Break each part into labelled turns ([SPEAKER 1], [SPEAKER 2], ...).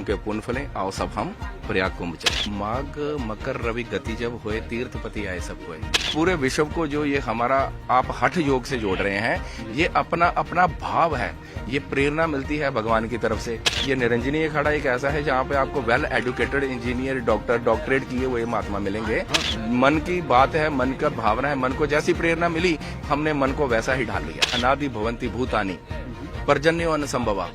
[SPEAKER 1] के पुण्य फले, आओ सब हम प्रयाग कुंभ चले। माघ मकर रवि गति जब होए, तीर्थपति आए सब कोई। पूरे विश्व को जो ये हमारा आप हठ योग से जोड़ रहे हैं, ये अपना अपना भाव है, ये प्रेरणा मिलती है भगवान की तरफ से। ये निरंजनी अखाड़ा एक ऐसा है जहाँ पे आपको well educated engineer, doctor, doctorate किए हुए महात्मा मिलेंगे। मन की बात है, मन का भावना है, मन को जैसी प्रेरणा मिली हमने मन को वैसा ही ढाल लिया। अनादि भवंति भूतानि पर्जन्यो अनुसंभवा,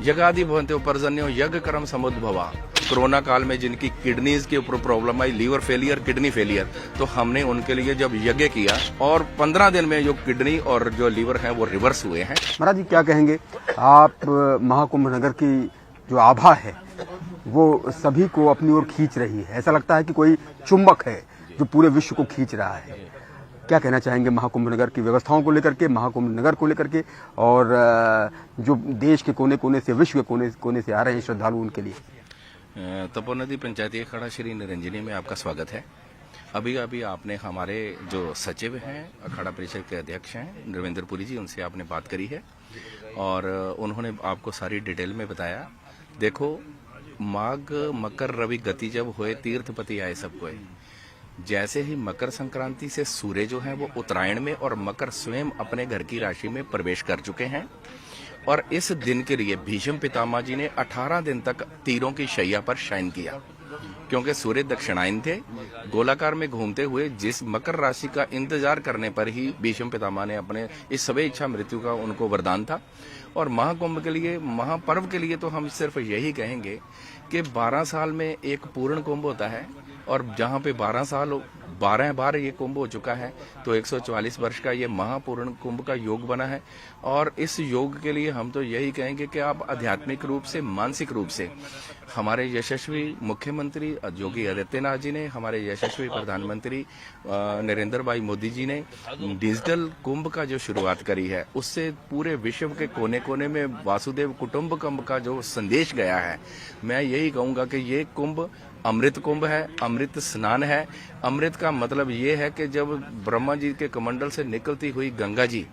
[SPEAKER 1] यज्ञादि भवन्तो पर्जन्यो यज्ञ कर्म समुद्भवा। कोरोना काल में जिनकी किडनीज के ऊपर प्रॉब्लम आई, लीवर फेलियर, किडनी फेलियर, तो हमने उनके लिए जब यज्ञ किया और 15 दिन में जो किडनी और जो लीवर है वो रिवर्स हुए हैं।
[SPEAKER 2] महाराज जी क्या कहेंगे आप, महाकुंभ नगर की जो आभा है वो सभी को अपनी ओर खींच रही है, ऐसा लगता है कि कोई चुंबक है जो पूरे विश्व को खींच रहा है। क्या कहना चाहेंगे महाकुंभ नगर की व्यवस्थाओं को लेकर के, महाकुंभ नगर को लेकर के, और जो देश के कोने कोने से, विश्व के कोने कोने से आ रहे हैं श्रद्धालु, उनके लिए?
[SPEAKER 1] तपोनदी पंचायती अखाड़ा श्री निरंजनी में आपका स्वागत है। अभी अभी आपने हमारे जो सचिव हैं, अखाड़ा परिषद के अध्यक्ष हैं नरेंद्र पुरी जी, उनसे आपने बात करी है और उन्होंने आपको सारी डिटेल में बताया। देखो, माघ मकर रवि गति जब होए, तीर्थपति आए सब कोई। जैसे ही मकर संक्रांति से सूर्य जो है वो उत्तरायण में और मकर स्वयं अपने घर की राशि में प्रवेश कर चुके हैं और इस दिन के लिए भीष्म पितामह जी ने 18 दिन तक तीरों की शैया पर शयन किया, क्योंकि सूर्य दक्षिणायन थे। गोलाकार में घूमते हुए जिस मकर राशि का इंतजार करने पर ही भीष्म पितामह ने अपने इस सभी इच्छा मृत्यु का उनको वरदान था। और महाकुंभ के लिए, महापर्व के लिए तो हम सिर्फ यही कहेंगे कि 12 साल में एक पूर्ण कुंभ होता है और जहाँ पे 12 बार ये कुंभ हो चुका है, तो 144 वर्ष का ये महापूर्ण कुंभ का योग बना है। और इस योग के लिए हम तो यही कहेंगे कि आप आध्यात्मिक रूप से, मानसिक रूप से, हमारे यशस्वी मुख्यमंत्री योगी आदित्यनाथ जी ने, हमारे यशस्वी प्रधानमंत्री नरेंद्र भाई मोदी जी ने डिजिटल कुंभ का जो शुरुआत करी है, उससे पूरे विश्व के कोने कोने में वासुदेव कुटुंबकम का जो संदेश गया है, मैं यही कहूंगा कि ये कुंभ अमृत कुंभ है, अमृत स्नान है। अमृत का मतलब ये है कि जब ब्रह्मा जी के कमंडल से निकलती हुई गंगा जी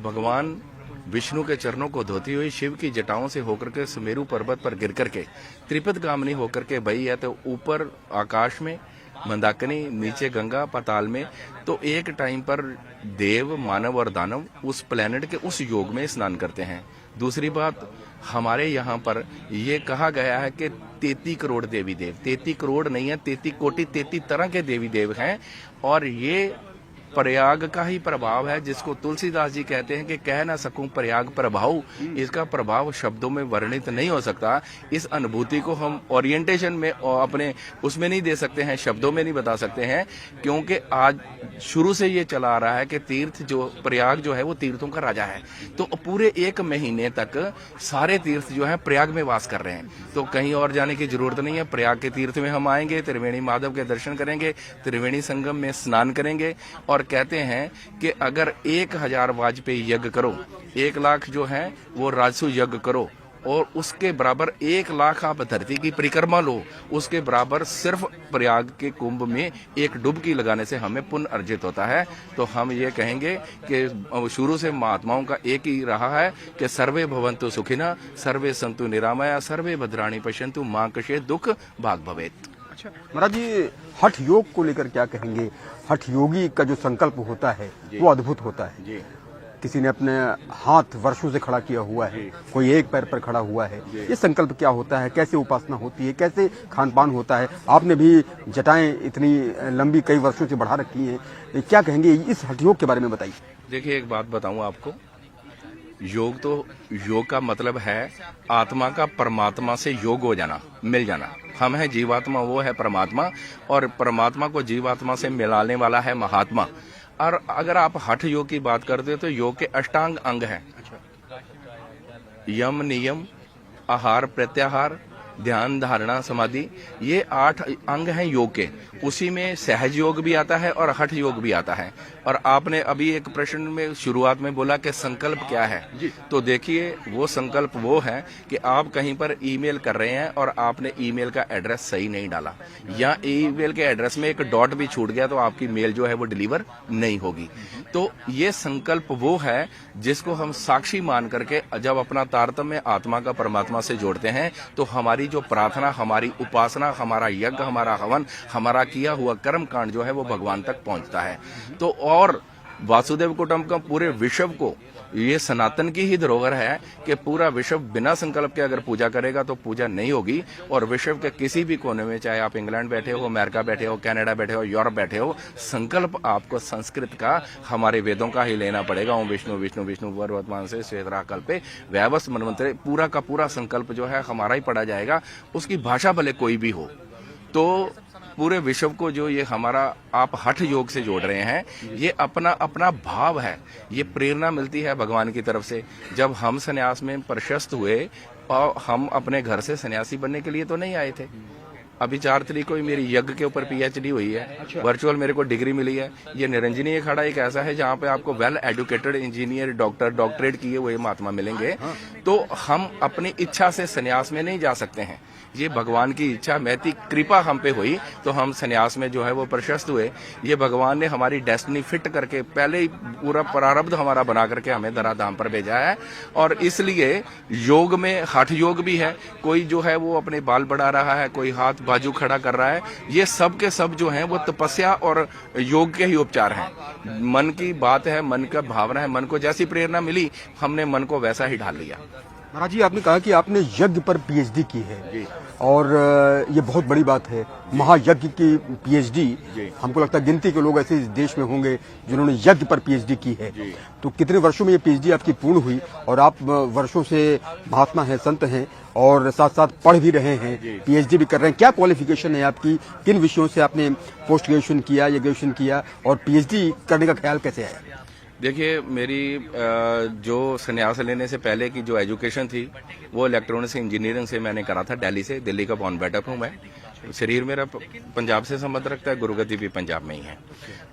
[SPEAKER 1] भगवान विष्णु के चरणों को धोती हुई शिव की जटाओं से होकर के सुमेरु पर्वत पर गिर करके त्रिपद गामिनी होकर के बही है, तो ऊपर आकाश में मंदाकिनी, नीचे गंगा, पाताल में, तो एक टाइम पर देव, मानव और दानव उस प्लेनेट के उस योग में स्नान करते हैं। दूसरी बात, हमारे यहाँ पर ये कहा गया है कि 33 करोड़ देवी देव, 33 करोड़ नहीं है, 33 कोटि, 33 तरह के देवी देव हैं। और ये प्रयाग का ही प्रभाव है, जिसको तुलसीदास जी कहते हैं कि कह ना सकूं प्रयाग प्रभाव। इसका प्रभाव शब्दों में वर्णित नहीं हो सकता। इस अनुभूति को हम ओरिएंटेशन में और अपने उसमें नहीं दे सकते हैं, शब्दों में नहीं बता सकते हैं, क्योंकि आज शुरू से ये चला आ रहा है कि तीर्थ जो प्रयाग जो है वो तीर्थों का राजा है। तो पूरे 1 महीने तक सारे तीर्थ जो है प्रयाग में वास कर रहे हैं, तो कहीं और जाने की जरूरत नहीं है। प्रयाग के तीर्थ में हम आएंगे, त्रिवेणी माधव के दर्शन करेंगे, त्रिवेणी संगम में स्नान करेंगे। और कहते हैं कि अगर 1000 वाजपेयी यज्ञ करो, 1 लाख जो है वो राजसु यज्ञ करो, और उसके बराबर 1 लाख आप धरती की परिक्रमा लो, उसके बराबर सिर्फ प्रयाग के कुंभ में एक डुबकी लगाने से हमें पुण्य अर्जित होता है। तो हम ये कहेंगे कि शुरू से महात्माओं का एक ही रहा है कि सर्वे भवन्तु सुखिनः, सर्वे सन्तु निरामया, सर्वे भद्राणि पश्यन्तु, मा कश्चित् दुःख भाग् भवेत्।
[SPEAKER 2] अच्छा महाराज जी, हठ योग को लेकर क्या कहेंगे? हठ योगी का जो संकल्प होता है वो अद्भुत होता है जी। किसी ने अपने हाथ वर्षों से खड़ा किया हुआ है, कोई एक पैर पर खड़ा हुआ है। ये संकल्प क्या होता है, कैसे उपासना होती है, कैसे खान पान होता है? आपने भी जटाएं इतनी लंबी कई वर्षों से बढ़ा रखी हैं, क्या कहेंगे इस हठ योग के बारे में बताइए।
[SPEAKER 1] देखिए, एक बात बताऊं आपको, योग का मतलब है आत्मा का परमात्मा से योग हो जाना, मिल जाना। हम है जीवात्मा, वो है परमात्मा, और परमात्मा को जीवात्मा से मिलाने वाला है महात्मा। और अगर आप हठ योग की बात करते हो तो योग के अष्टांग अंग हैं, यम, नियम, आहार, प्रत्याहार, ध्यान, धारणा, समाधि, ये 8 अंग हैं योग के। उसी में सहज योग भी आता है और हठ योग भी आता है। और आपने अभी एक प्रश्न में शुरुआत में बोला कि संकल्प क्या है, तो देखिए वो संकल्प वो है कि आप कहीं पर ईमेल कर रहे हैं और आपने ईमेल का एड्रेस सही नहीं डाला, या ईमेल के एड्रेस में एक डॉट भी छूट गया, तो आपकी मेल जो है वो डिलीवर नहीं होगी। तो ये संकल्प वो है जिसको हम साक्षी मान करके जब अपना तारतम्य आत्मा का परमात्मा से जोड़ते हैं, तो हमारी हमारी जो प्रार्थना, हमारी उपासना, हमारा यज्ञ, हमारा हवन, हमारा किया हुआ कर्म कांड जो है वो भगवान तक पहुंचता है। तो और वासुदेव कुटुंबकम पूरे विश्व को, ये सनातन की ही धरोहर है कि पूरा विश्व बिना संकल्प के अगर पूजा करेगा तो पूजा नहीं होगी। और विश्व के किसी भी कोने में, चाहे आप इंग्लैंड बैठे हो, अमेरिका बैठे हो, कनाडा बैठे हो, यूरोप बैठे हो, संकल्प आपको संस्कृत का, हमारे वेदों का ही लेना पड़ेगा। ओम विष्णु विष्णु विष्णु वर्तमान से श्वेतरा कल्पे वैवस्व मनमंत्रे, पूरा का पूरा संकल्प जो है हमारा ही पड़ा जाएगा। उसकी भाषा भले कोई भी हो। तो पूरे विश्व को जो ये हमारा आप हठ योग से जोड़ रहे हैं, ये अपना अपना भाव है, ये प्रेरणा मिलती है भगवान की तरफ से। जब हम सन्यास में प्रशस्त हुए, और हम अपने घर से सन्यासी बनने के लिए तो नहीं आए थे। अभी 4 तारीख को ही मेरी यज्ञ के ऊपर PhD हुई है, वर्चुअल मेरे को डिग्री मिली है। ये निरंजनी अखाड़ा एक ऐसा है जहाँ पे आपको वेल एजुकेटेड इंजीनियर, डॉक्टरेट किए हुए महात्मा मिलेंगे। तो हम अपनी इच्छा से सन्यास में नहीं जा सकते हैं, ये भगवान की इच्छा, महती कृपा हम पे हुई तो हम सन्यास में जो है वो प्रशस्त हुए। ये भगवान ने हमारी डेस्टिनी फिट करके पहले ही पूरा प्रारब्ध हमारा बना करके हमें धराधाम पर भेजा है। और इसलिए योग में हठ योग भी है। कोई जो है वो अपने बाल बढ़ा रहा है, कोई हाथ बाजू खड़ा कर रहा है, ये सब के सब जो हैं वो तपस्या और योग के ही उपचार हैं। मन की बात है, मन का भावना है, मन को जैसी प्रेरणा मिली हमने मन को वैसा ही ढाल लिया।
[SPEAKER 2] महाराज जी, आपने कहा कि आपने यज्ञ पर PhD की है और ये बहुत बड़ी बात है। महायज्ञ की PhD, हमको लगता है गिनती के लोग ऐसे इस देश में होंगे जिन्होंने यज्ञ पर PhD की है। तो कितने वर्षों में ये PhD आपकी पूर्ण हुई और आप वर्षों से महात्मा हैं, संत हैं और साथ साथ पढ़ भी रहे हैं, PhD भी कर रहे हैं। क्या क्वालिफिकेशन है आपकी? किन विषयों से आपने पोस्ट ग्रेजुएशन किया या ग्रेजुएशन किया और PhD करने का ख्याल कैसे आया?
[SPEAKER 1] देखिए, मेरी जो संन्यास लेने से पहले की जो एजुकेशन थी वो इलेक्ट्रॉनिक्स इंजीनियरिंग से मैंने करा था, दिल्ली से। दिल्ली का बॉर्न बैटअप हूँ मैं। शरीर मेरा पंजाब से संबंध रखता है, गुरुगति भी पंजाब में ही है।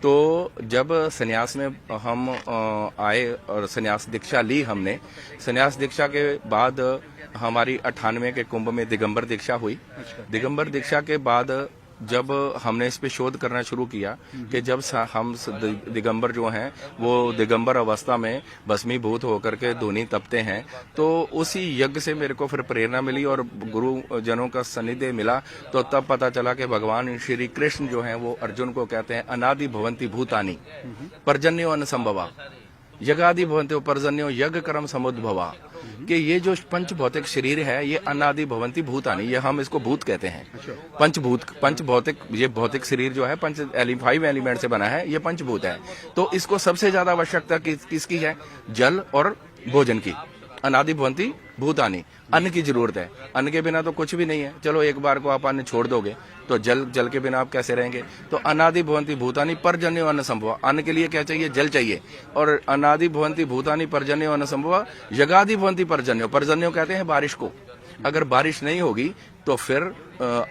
[SPEAKER 1] तो जब संन्यास में हम आए और संन्यास दीक्षा ली हमने, संन्यास दीक्षा के बाद हमारी 98 के कुंभ में दिगंबर दीक्षा हुई। दिगंबर दीक्षा के बाद जब हमने इस पे शोध करना शुरू किया कि जब हम दिगंबर जो हैं वो दिगंबर अवस्था में भस्मीभूत होकर के धूनी तपते हैं, तो उसी यज्ञ से मेरे को फिर प्रेरणा मिली और गुरुजनों का सानिध्य मिला। तो तब पता चला कि भगवान श्री कृष्ण जो हैं वो अर्जुन को कहते हैं अनादि भवंती भूतानि पर्जन्यो अनुसंभवा, यज्ञादि भवंत्यो पर्जन्यो यज्ञ कर्म समुद्भवा, कि ये जो पंच भौतिक शरीर है ये अनादि भवंती भूतानि, ये हम इसको भूत कहते हैं। पंच भौतिक, ये भौतिक शरीर जो है 5 एलिमेंट से बना है, ये पंचभूत है। तो इसको सबसे ज्यादा आवश्यकता किसकी है? जल और भोजन की। अनादि भवंती भूतानि, अन्न की जरूरत है। अन्न के बिना तो कुछ भी नहीं है। चलो एक बार को आप अन्न छोड़ दोगे तो जल के बिना आप कैसे रहेंगे? तो अनादि भवंती भूतानि पर्जन्यो अन्न संभव, अन्न के लिए क्या चाहिए? जल चाहिए। और अनादि भवंती भूतानि पर्जन्यो अन्न संभव, यज्ञादि भवंती पर्जन्यो, पर्जन्यो कहते हैं बारिश को। अगर बारिश नहीं होगी तो फिर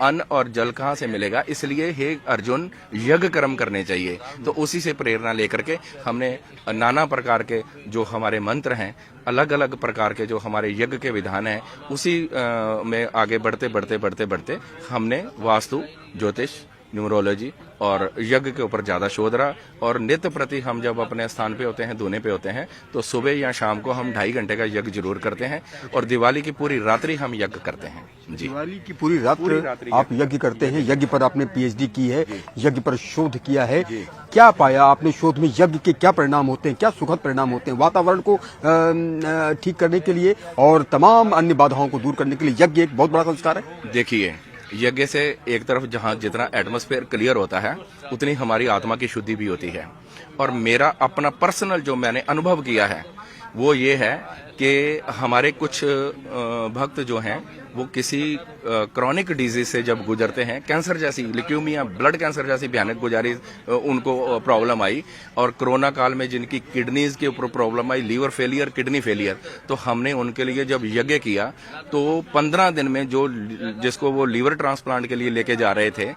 [SPEAKER 1] अन्न और जल कहाँ से मिलेगा? इसलिए हे अर्जुन, यज्ञ कर्म करने चाहिए। तो उसी से प्रेरणा लेकर के हमने नाना प्रकार के जो हमारे मंत्र हैं, अलग अलग प्रकार के जो हमारे यज्ञ के विधान हैं, उसी में आगे बढ़ते हमने वास्तु, ज्योतिष, न्यूमरोलॉजी और यज्ञ के ऊपर ज्यादा शोध रहा। और नित्य प्रति हम जब अपने स्थान पे होते हैं, धुने पे होते हैं, तो सुबह या शाम को हम 2.5 घंटे का यज्ञ जरूर करते हैं। और दिवाली की पूरी रात्रि हम यज्ञ करते हैं। जी,
[SPEAKER 2] दिवाली की पूरी रात्रि आप यज्ञ करते हैं। यज्ञ पर आपने PhD की है, यज्ञ पर शोध किया है। क्या पाया आपने शोध में? यज्ञ के क्या परिणाम होते हैं, क्या सुखद परिणाम होते हैं वातावरण को ठीक करने के लिए और तमाम अन्य बाधाओं को दूर करने के लिए? यज्ञ एक बहुत बड़ा संस्कार है।
[SPEAKER 1] देखिए, यज्ञ से एक तरफ जहाँ जितना एटमॉस्फेयर क्लियर होता है उतनी हमारी आत्मा की शुद्धि भी होती है। और मेरा अपना पर्सनल जो मैंने अनुभव किया है वो ये है कि हमारे कुछ भक्त जो हैं वो किसी क्रॉनिक डिजीज से जब गुजरते हैं, कैंसर जैसी, ल्यूकेमिया, ब्लड कैंसर जैसी भयानक गुजारी उनको प्रॉब्लम आई, और कोरोना काल में जिनकी किडनीज के ऊपर प्रॉब्लम आई, लीवर फेलियर, किडनी फेलियर, तो हमने उनके लिए जब यज्ञ किया तो 15 दिन में जिसको वो लीवर ट्रांसप्लांट के लिए लेके जा रहे थे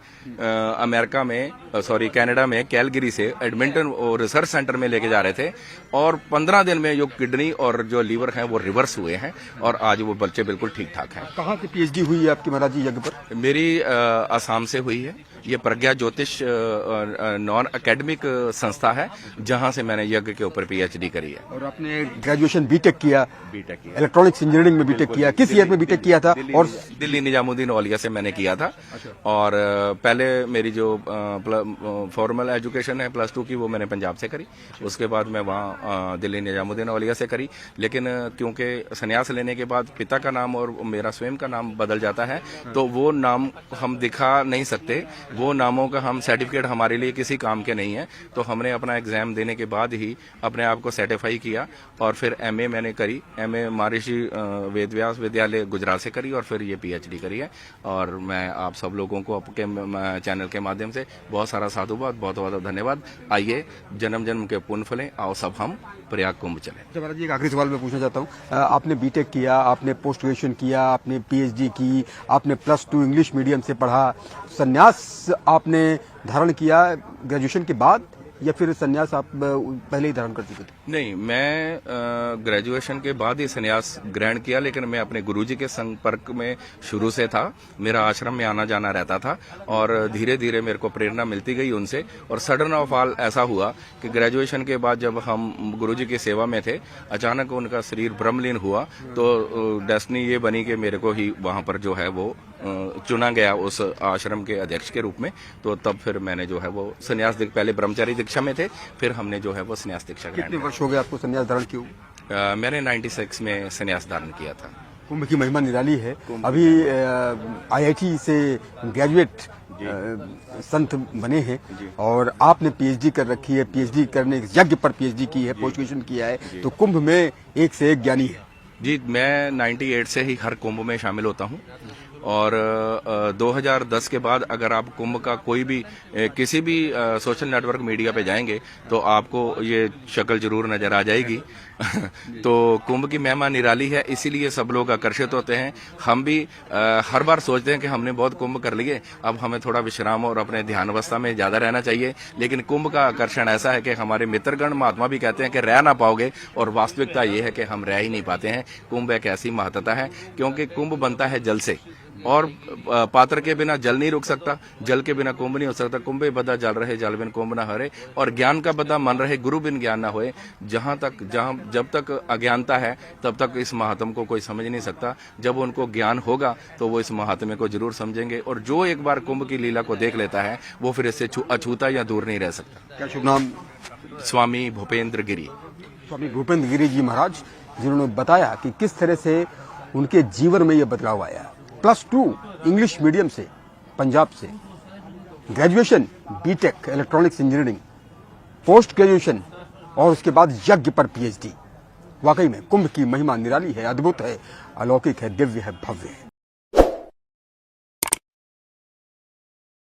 [SPEAKER 1] अमेरिका में, कनाडा में, कैलगरी से एडमिंटन रिसर्च सेंटर में लेके जा रहे थे, और 15 दिन में जो किडनी और जो लीवर हैं वो रिवर्स हुए हैं और आज वो बच्चे बिल्कुल ठीक ठाक हैं।
[SPEAKER 2] कहाँ से पीएचडी हुई है आपकी महाराज जी यज्ञ पर?
[SPEAKER 1] मेरी असम से हुई है। ये प्रज्ञा ज्योतिष नॉन एकेडमिक संस्था है, जहां से मैंने यज्ञ के ऊपर पीएचडी करी है।
[SPEAKER 2] और आपने ग्रेजुएशन बीटेक किया,
[SPEAKER 1] बीटेक
[SPEAKER 2] इलेक्ट्रॉनिक्स इंजीनियरिंग में बीटेक किया, किस ईयर में बीटेक किया था? और
[SPEAKER 1] दिल्ली निजामुद्दीन औलिया से मैंने किया था। और पहले मेरी जो फॉर्मल एजुकेशन है +2 की, वो मैंने पंजाब से करी। उसके बाद मैं वहाँ दिल्ली निजामुद्दीन औलिया से करी। लेकिन क्योंकि संन्यास लेने के बाद पिता का नाम और मेरा स्वयं का नाम बदल जाता है, तो वो नाम हम दिखा नहीं सकते। वो नामों का हम सर्टिफिकेट हमारे लिए किसी काम के नहीं है। तो हमने अपना एग्जाम देने के बाद ही अपने आप को सर्टिफाई किया और फिर एमए मैंने करी। एमए महर्षि वेदव्यास विद्यालय गुजरात से करी और फिर ये पीएचडी करी है। और मैं आप सब लोगों को आपके चैनल के माध्यम से बहुत सारा साधुवाद, बहुत बहुत धन्यवाद। आइए जन्म जन्म के पुण्य फलें, आओ सब हम प्रयाग कुंभ चले।
[SPEAKER 2] अच्छा महाराज जी, एक आखिरी सवाल मैं पूछना चाहता हूँ। आपने बीटेक किया, आपने पोस्ट ग्रेजुएशन किया, आपने पीएचडी की, आपने +2 इंग्लिश मीडियम से पढ़ा, संन्यास आपने धारण किया ग्रेजुएशन के बाद या फिर संन्यास आप पहले ही धारण कर चुके थे?
[SPEAKER 1] नहीं, मैं ग्रेजुएशन के बाद ही संन्यास ग्रहण किया, लेकिन मैं अपने गुरुजी के संपर्क में शुरू से था। मेरा आश्रम में आना जाना रहता था और धीरे धीरे मेरे को प्रेरणा मिलती गई उनसे। और सडन ऑफ ऑल ऐसा हुआ कि ग्रेजुएशन के बाद जब हम गुरुजी की सेवा में थे, अचानक उनका शरीर ब्रह्मलीन हुआ। तो डेस्टिनी ये बनी कि मेरे को ही वहां पर जो है वो चुना गया उस आश्रम के अध्यक्ष के रूप में। तो तब फिर मैंने जो है वो संन्यास, पहले ब्रह्मचारी दीक्षा में थे, फिर हमने जो है वो संन्यास दीक्षा ग्रहण
[SPEAKER 2] कितने वर्ष हो गए आपको संन्यास धारण किए?
[SPEAKER 1] मैंने 96 में संन्यास धारण किया था।
[SPEAKER 2] कुंभ की महिमा निराली है। अभी आईआईटी से ग्रेजुएट संत बने हैं और आपने पीएचडी कर रखी है। पीएचडी करने, यज्ञ पर पीएचडी की है, पोस्ट ग्रेजुएशन किया है, तो कुंभ में एक से एक ज्ञानी है।
[SPEAKER 1] जी, मैं 98 से ही हर कुंभ में शामिल होता हूँ। और 2010 के बाद अगर आप कुंभ का कोई भी किसी भी सोशल नेटवर्क मीडिया पे जाएंगे तो आपको ये शक्ल जरूर नजर आ जाएगी। तो कुंभ की महिमा निराली है, इसीलिए सब लोग आकर्षित होते हैं। हम भी हर बार सोचते हैं कि हमने बहुत कुंभ कर लिए, अब हमें थोड़ा विश्राम और अपने ध्यान अवस्था में ज्यादा रहना चाहिए। लेकिन कुंभ का आकर्षण ऐसा है कि हमारे मित्रगण महात्मा भी कहते हैं कि रह ना पाओगे, और वास्तविकता ये है कि हम रह ही नहीं पाते हैं। कुंभ एक ऐसी महत्ता है क्योंकि कुंभ बनता है जल से, और पात्र के बिना जल नहीं रुक सकता, जल के बिना कुंभ नहीं हो सकता। कुंभे बदा जल रहे, जल बिन कुंभ ना हरे, और ज्ञान का बदा मन रहे, गुरु बिन ज्ञान ना होए। जब तक अज्ञानता है तब तक इस महात्म को कोई समझ नहीं सकता। जब उनको ज्ञान होगा तो वो इस महात्म्य को जरूर समझेंगे, और जो एक बार कुंभ की लीला को देख लेता है वो फिर इससे अछूता या दूर नहीं रह सकता।
[SPEAKER 2] क्या शुभ नाम?
[SPEAKER 1] स्वामी भूपेंद्र गिरी।
[SPEAKER 2] स्वामी भूपेंद्र गिरी जी महाराज, जिन्होंने बताया कि किस तरह से उनके जीवन में यह बदलाव आया। +2 इंग्लिश मीडियम से पंजाब से, graduation BTech electronics engineering, post graduation और उसके बाद यज्ञ पर पीएचडी। वाकई में कुंभ की महिमा निराली है, अद्भुत है, अलौकिक है, दिव्य है, भव्य है।